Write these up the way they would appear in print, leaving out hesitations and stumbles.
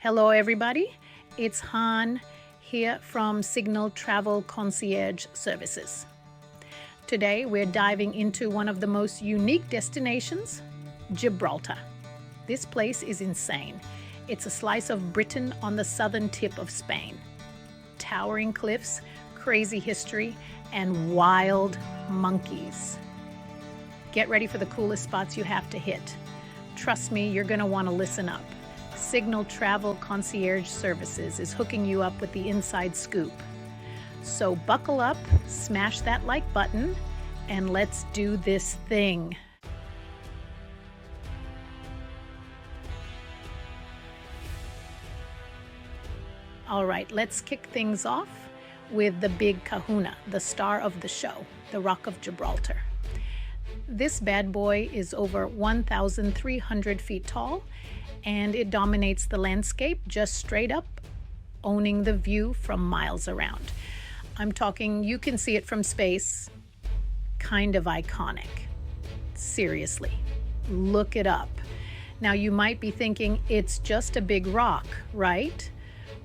Hello everybody, it's Han here from Signal Travel Concierge Services. Today we're diving into one of the most unique destinations, Gibraltar. This place is insane. It's a slice of Britain on the southern tip of Spain. Towering cliffs, crazy history, and wild monkeys. Get ready for the coolest spots you have to hit. Trust me, you're going to want to listen up. Signal Travel Concierge Services is hooking you up with the inside scoop. So buckle up, smash that like button, and let's do this thing. All right, let's kick things off with the big kahuna, the star of the show, the Rock of Gibraltar. This bad boy is over 1,300 feet tall, and it dominates the landscape just straight up, owning the view from miles around. I'm talking, you can see it from space, kind of iconic. Seriously, look it up. Now you might be thinking it's just a big rock, right?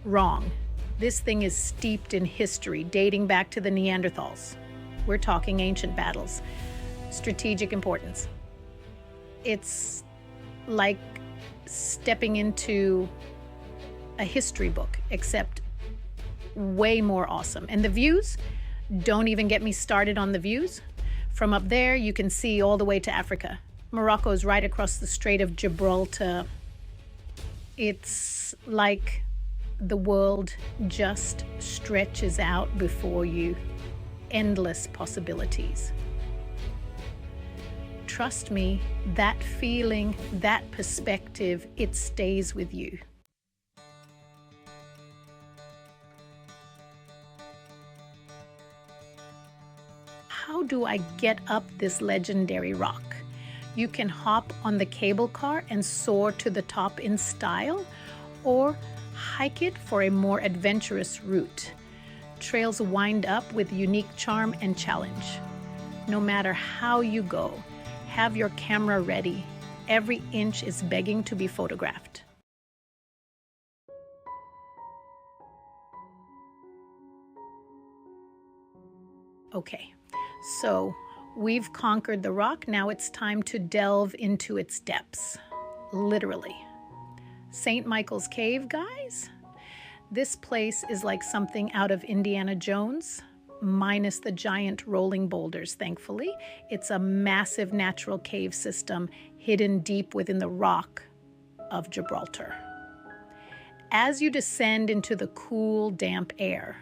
Wrong. This thing is steeped in history, dating back to the Neanderthals. We're talking ancient battles, strategic importance. It's like stepping into a history book, except way more awesome. And the views, don't even get me started on the views. From up there, you can see all the way to Africa. Morocco is right across the Strait of Gibraltar. It's like the world just stretches out before you. Endless possibilities. Trust me, that feeling, that perspective, it stays with you. How do I get up this legendary rock? You can hop on the cable car and soar to the top in style, or hike it for a more adventurous route. Trails wind up with unique charm and challenge. No matter how you go, have your camera ready. Every inch is begging to be photographed. Okay, so we've conquered the rock. Now it's time to delve into its depths, literally. St. Michael's Cave, guys. This place is like something out of Indiana Jones, minus the giant rolling boulders, thankfully. It's a massive natural cave system hidden deep within the rock of Gibraltar. As you descend into the cool, damp air,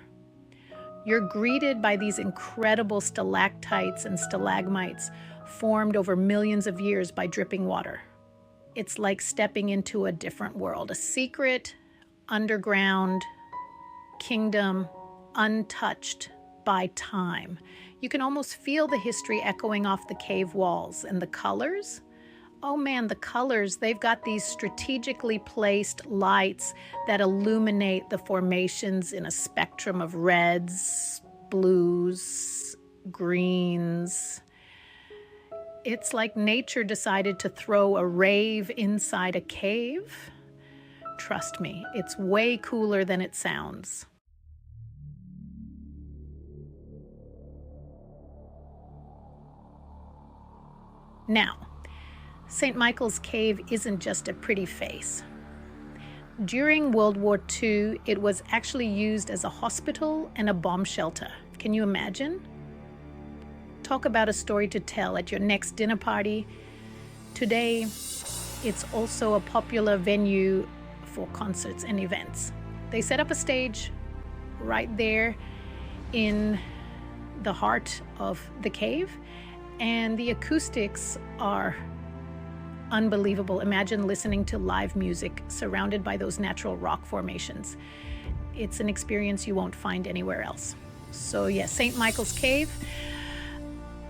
you're greeted by these incredible stalactites and stalagmites formed over millions of years by dripping water. It's like stepping into a different world, a secret, underground kingdom, untouched by time. You can almost feel the history echoing off the cave walls. And the colors? Oh man, the colors, they've got these strategically placed lights that illuminate the formations in a spectrum of reds, blues, greens. It's like nature decided to throw a rave inside a cave. Trust me, it's way cooler than it sounds. Now, St. Michael's Cave isn't just a pretty face. During World War II, it was actually used as a hospital and a bomb shelter. Can you imagine? Talk about a story to tell at your next dinner party. Today, it's also a popular venue for concerts and events. They set up a stage right there in the heart of the cave, and the acoustics are unbelievable. Imagine listening to live music surrounded by those natural rock formations. It's an experience you won't find anywhere else. So yes, St. Michael's Cave,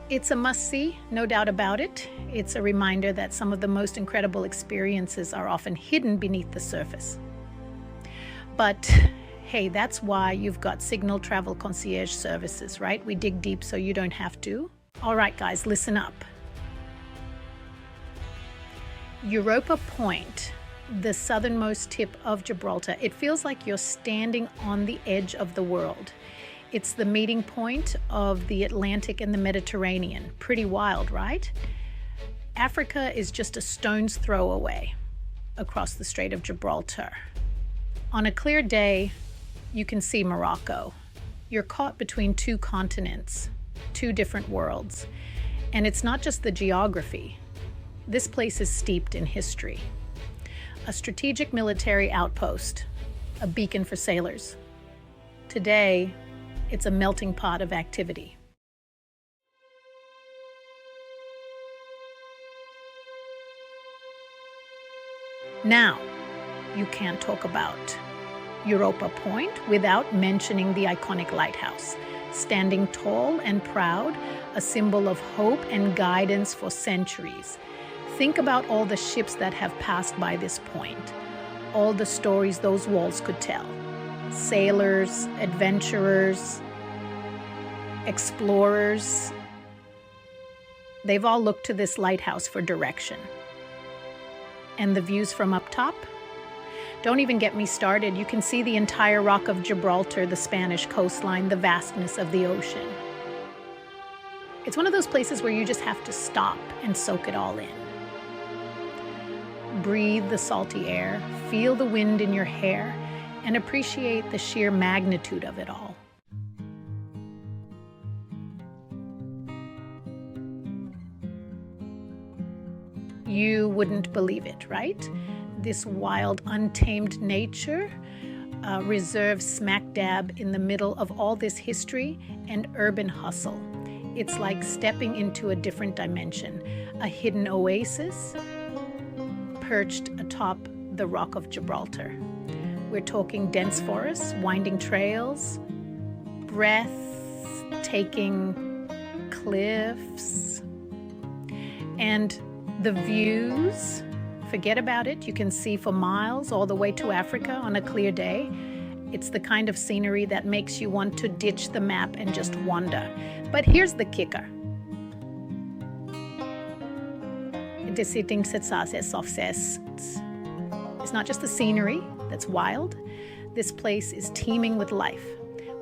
it's a must-see, no doubt about it. It's a reminder that some of the most incredible experiences are often hidden beneath the surface. But hey, that's why you've got Signal Travel Concierge Services, right? We dig deep so you don't have to. All right, guys, listen up. Europa Point the southernmost tip of Gibraltar. It feels like you're standing on the edge of the world. It's the meeting point of the Atlantic and the Mediterranean. Pretty wild, right? Africa is just a stone's throw away across the Strait of Gibraltar. On a clear day, you can see Morocco. You're caught between two continents, two different worlds. And it's not just the geography. This place is steeped in history. A strategic military outpost, a beacon for sailors. Today, it's a melting pot of activity. Now, you can't talk about Europa Point without mentioning the iconic lighthouse, standing tall and proud, a symbol of hope and guidance for centuries. Think about all the ships that have passed by this point, all the stories those walls could tell. Sailors, adventurers, explorers, they've all looked to this lighthouse for direction. And the views from up top? Don't even get me started. You can see the entire Rock of Gibraltar, the Spanish coastline, the vastness of the ocean. It's one of those places where you just have to stop and soak it all in. Breathe the salty air, feel the wind in your hair, and appreciate the sheer magnitude of it all. You wouldn't believe it, right? This wild, untamed nature reserved smack dab in the middle of all this history and urban hustle. It's like stepping into a different dimension, a hidden oasis perched atop the Rock of Gibraltar. We're talking dense forests, winding trails, breathtaking cliffs, and the views. Forget about it. You can see for miles all the way to Africa on a clear day. It's the kind of scenery that makes you want to ditch the map and just wander. But here's the kicker. It's not just the scenery that's wild. This place is teeming with life.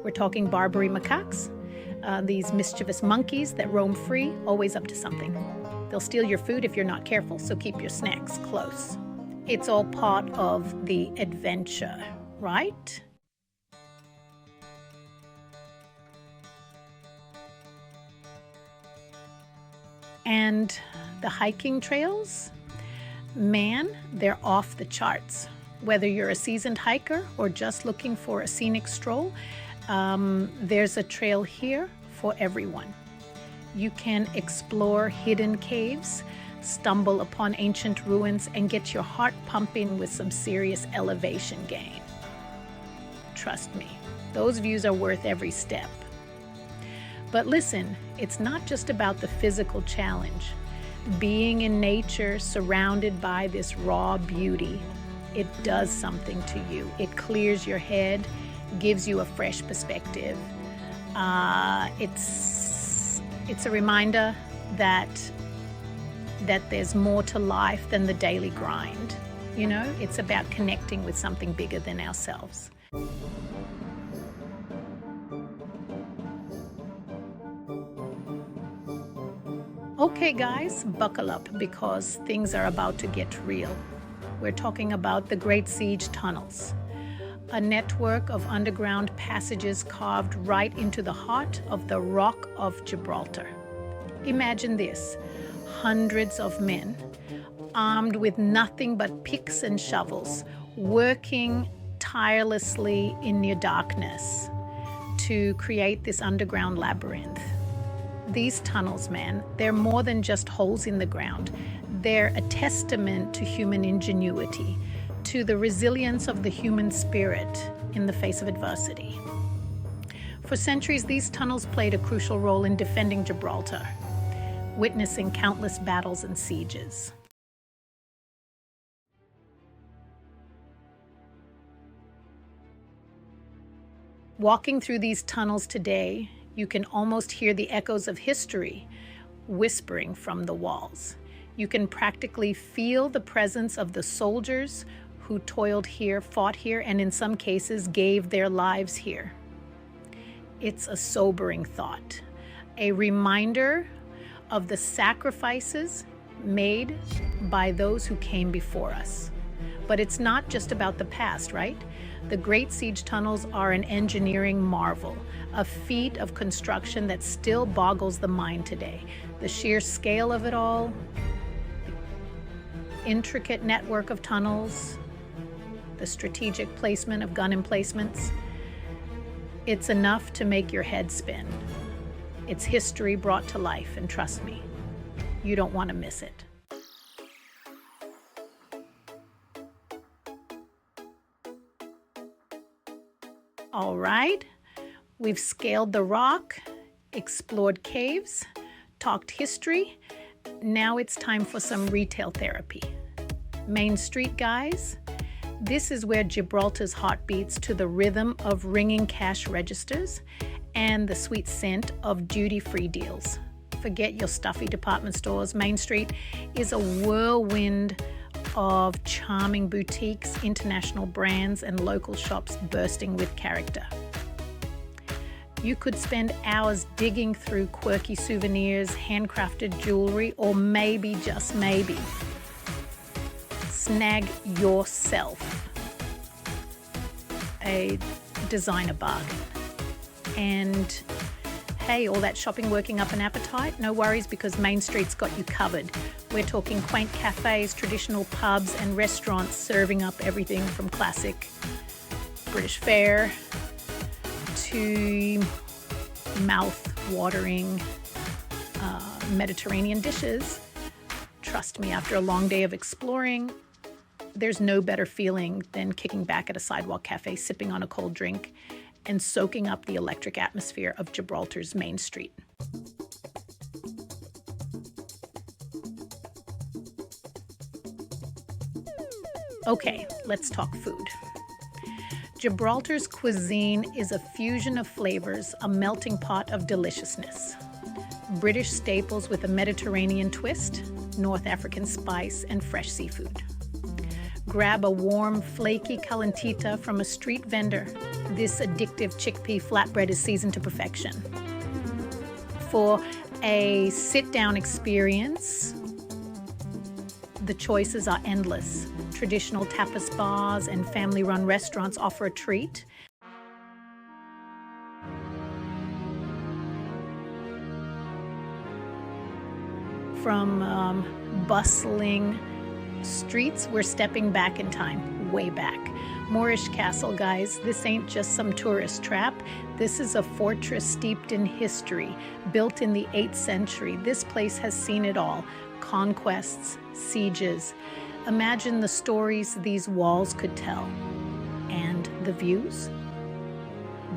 We're talking Barbary macaques, these mischievous monkeys that roam free, always up to something. They'll steal your food if you're not careful, so keep your snacks close. It's all part of the adventure, right? And the hiking trails, man, they're off the charts. Whether you're a seasoned hiker or just looking for a scenic stroll, there's a trail here for everyone. You can explore hidden caves, stumble upon ancient ruins, and get your heart pumping with some serious elevation gain. Trust me, those views are worth every step. But listen, it's not just about the physical challenge. Being in nature, surrounded by this raw beauty, it does something to you. It clears your head, gives you a fresh perspective. It's a reminder that there's more to life than the daily grind. You know, it's about connecting with something bigger than ourselves. Okay, guys, buckle up because things are about to get real. We're talking about the Great Siege tunnels, a network of underground passages carved right into the heart of the Rock of Gibraltar. Imagine this, hundreds of men, armed with nothing but picks and shovels, working tirelessly in near darkness to create this underground labyrinth. These tunnels, man, they're more than just holes in the ground. They're a testament to human ingenuity, to the resilience of the human spirit in the face of adversity. For centuries, these tunnels played a crucial role in defending Gibraltar, witnessing countless battles and sieges. Walking through these tunnels today, you can almost hear the echoes of history whispering from the walls. You can practically feel the presence of the soldiers who toiled here, fought here, and in some cases gave their lives here. It's a sobering thought, a reminder of the sacrifices made by those who came before us. But it's not just about the past, right? The Great Siege Tunnels are an engineering marvel, a feat of construction that still boggles the mind today. The sheer scale of it all, the intricate network of tunnels, the strategic placement of gun emplacements, it's enough to make your head spin. It's history brought to life, and trust me, you don't want to miss it. All right, we've scaled the rock, explored caves, talked history. Now it's time for some retail therapy. Main Street, guys. This is where Gibraltar's heart beats to the rhythm of ringing cash registers and the sweet scent of duty-free deals. Forget your stuffy department stores. Main Street is a whirlwind of charming boutiques, international brands, and local shops bursting with character. You could spend hours digging through quirky souvenirs, handcrafted jewelry, or maybe, just maybe, snag yourself a designer bargain. And hey, all that shopping working up an appetite? No worries, because Main Street's got you covered. We're talking quaint cafes, traditional pubs, and restaurants serving up everything from classic British fare to mouth-watering Mediterranean dishes. Trust me, after a long day of exploring, there's no better feeling than kicking back at a sidewalk cafe, sipping on a cold drink, and soaking up the electric atmosphere of Gibraltar's Main Street. Okay, let's talk food. Gibraltar's cuisine is a fusion of flavors, a melting pot of deliciousness. British staples with a Mediterranean twist, North African spice, and fresh seafood. Grab a warm, flaky calentita from a street vendor. This addictive chickpea flatbread is seasoned to perfection. For a sit-down experience, the choices are endless. Traditional tapas bars and family-run restaurants offer a treat. From bustling streets, we're stepping back in time, way back. Moorish Castle, guys, this ain't just some tourist trap. This is a fortress steeped in history, built in the 8th century. This place has seen it all. Conquests, sieges. Imagine the stories these walls could tell. And the views?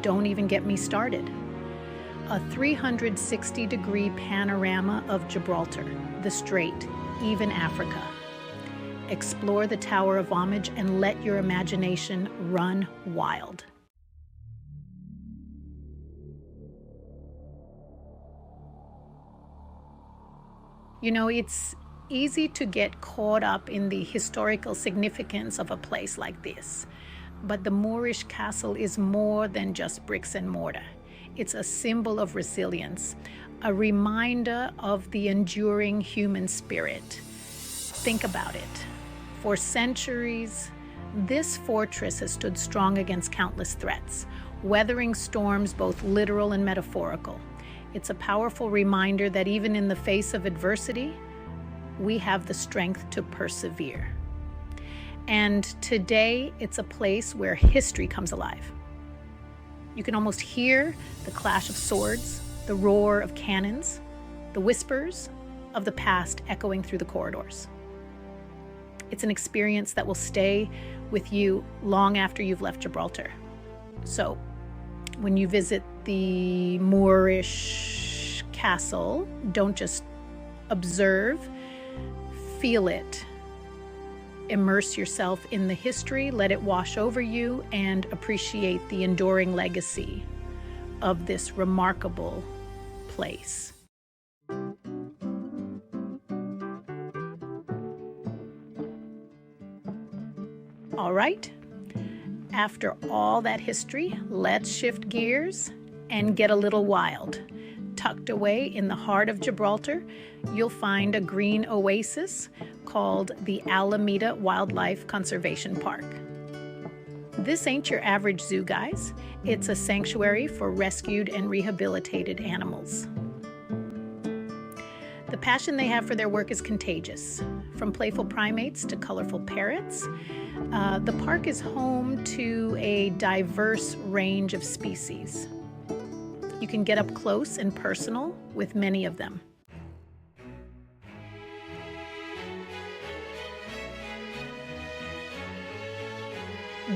Don't even get me started. A 360-degree panorama of Gibraltar, the Strait, even Africa. Explore the Tower of Homage and let your imagination run wild. You know, it's easy to get caught up in the historical significance of a place like this. But the Moorish Castle is more than just bricks and mortar. It's a symbol of resilience, a reminder of the enduring human spirit. Think about it. For centuries, this fortress has stood strong against countless threats, weathering storms both literal and metaphorical. It's a powerful reminder that even in the face of adversity, we have the strength to persevere. And today, it's a place where history comes alive. You can almost hear the clash of swords, the roar of cannons, the whispers of the past echoing through the corridors. It's an experience that will stay with you long after you've left Gibraltar. So, when you visit the Moorish Castle, don't just observe, feel it. Immerse yourself in the history, let it wash over you, and appreciate the enduring legacy of this remarkable place. All right? After all that history, let's shift gears and get a little wild. Tucked away in the heart of Gibraltar, you'll find a green oasis called the Alameda Wildlife Conservation Park. This ain't your average zoo, guys. It's a sanctuary for rescued and rehabilitated animals. The passion they have for their work is contagious. From playful primates to colorful parrots, the park is home to a diverse range of species. You can get up close and personal with many of them.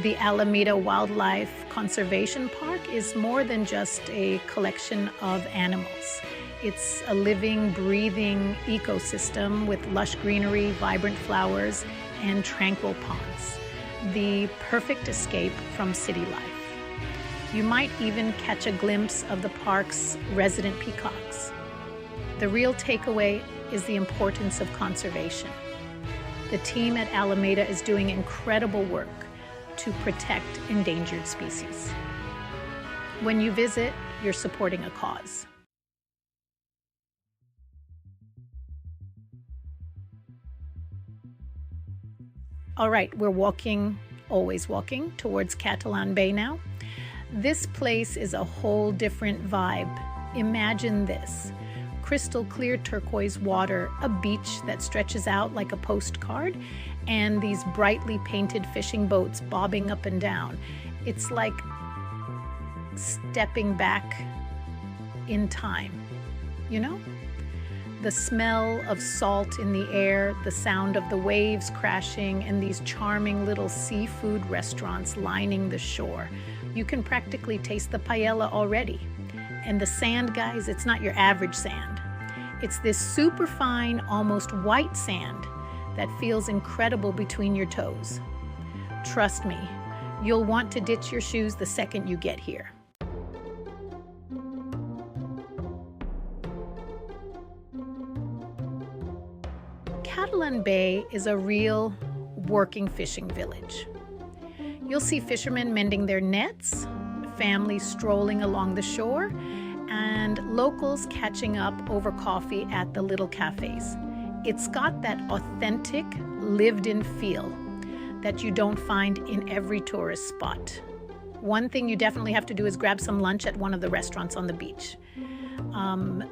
The Alameda Wildlife Conservation Park is more than just a collection of animals. It's a living, breathing ecosystem with lush greenery, vibrant flowers, and tranquil ponds. The perfect escape from city life. You might even catch a glimpse of the park's resident peacocks. The real takeaway is the importance of conservation. The team at Alameda is doing incredible work to protect endangered species. When you visit, you're supporting a cause. All right, we're always walking towards Catalan Bay now. This place is a whole different vibe. Imagine this: crystal clear turquoise water, a beach that stretches out like a postcard, and these brightly painted fishing boats bobbing up and down. It's like stepping back in time, you know? The smell of salt in the air, the sound of the waves crashing, and these charming little seafood restaurants lining the shore. You can practically taste the paella already. And the sand, guys, it's not your average sand. It's this super fine, almost white sand that feels incredible between your toes. Trust me, you'll want to ditch your shoes the second you get here. Catalan Bay is a real working fishing village. You'll see fishermen mending their nets, families strolling along the shore, and locals catching up over coffee at the little cafes. It's got that authentic, lived-in feel that you don't find in every tourist spot. One thing you definitely have to do is grab some lunch at one of the restaurants on the beach.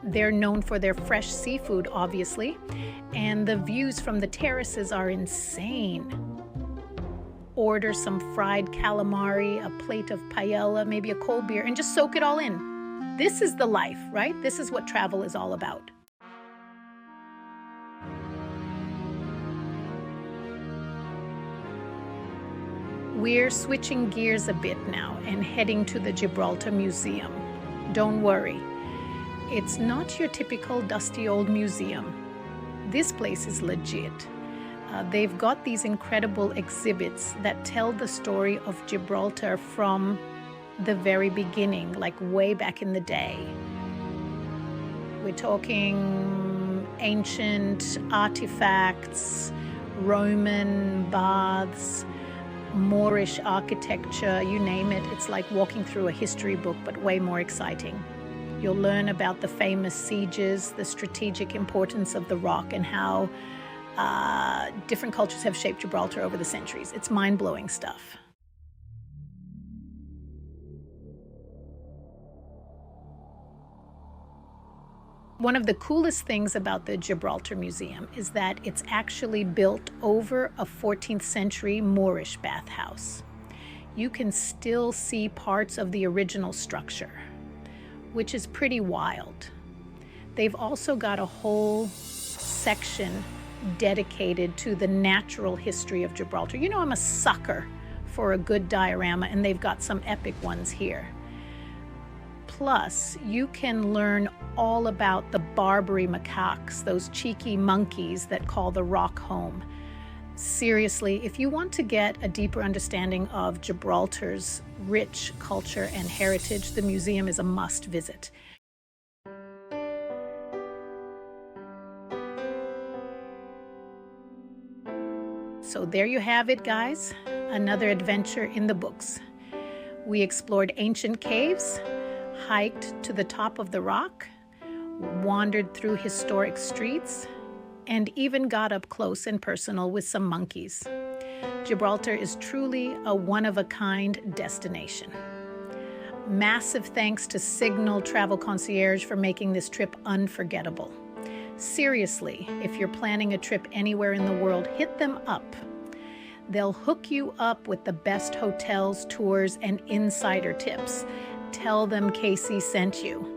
They're known for their fresh seafood, obviously, and the views from the terraces are insane. Order some fried calamari, a plate of paella, maybe a cold beer, and just soak it all in. This is the life, right? This is what travel is all about. We're switching gears a bit now and heading to the Gibraltar Museum. Don't worry, it's not your typical dusty old museum. This place is legit. They've got these incredible exhibits that tell the story of Gibraltar from the very beginning, like way back in the day. We're talking ancient artifacts, Roman baths, Moorish architecture, you name it. It's like walking through a history book, but way more exciting. You'll learn about the famous sieges, the strategic importance of the rock, and how different cultures have shaped Gibraltar over the centuries. It's mind-blowing stuff. One of the coolest things about the Gibraltar Museum is that it's actually built over a 14th century Moorish bathhouse. You can still see parts of the original structure, which is pretty wild. They've also got a whole section dedicated to the natural history of Gibraltar. You know, I'm a sucker for a good diorama, and they've got some epic ones here. Plus, you can learn all about the Barbary macaques, those cheeky monkeys that call the rock home. Seriously, if you want to get a deeper understanding of Gibraltar's rich culture and heritage, the museum is a must visit. So there you have it, guys. another adventure in the books. We explored ancient caves, hiked to the top of the rock, wandered through historic streets, and even got up close and personal with some monkeys. Gibraltar is truly a one-of-a-kind destination. Massive thanks to Signal Travel Concierge for making this trip unforgettable. Seriously, if you're planning a trip anywhere in the world, hit them up. They'll hook you up with the best hotels, tours, and insider tips. Tell them Casey sent you.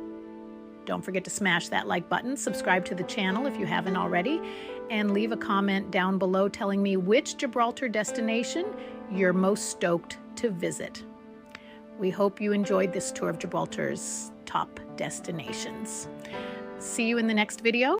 Don't forget to smash that like button, subscribe to the channel if you haven't already, and leave a comment down below telling me which Gibraltar destination you're most stoked to visit. We hope you enjoyed this tour of Gibraltar's top destinations. See you in the next video.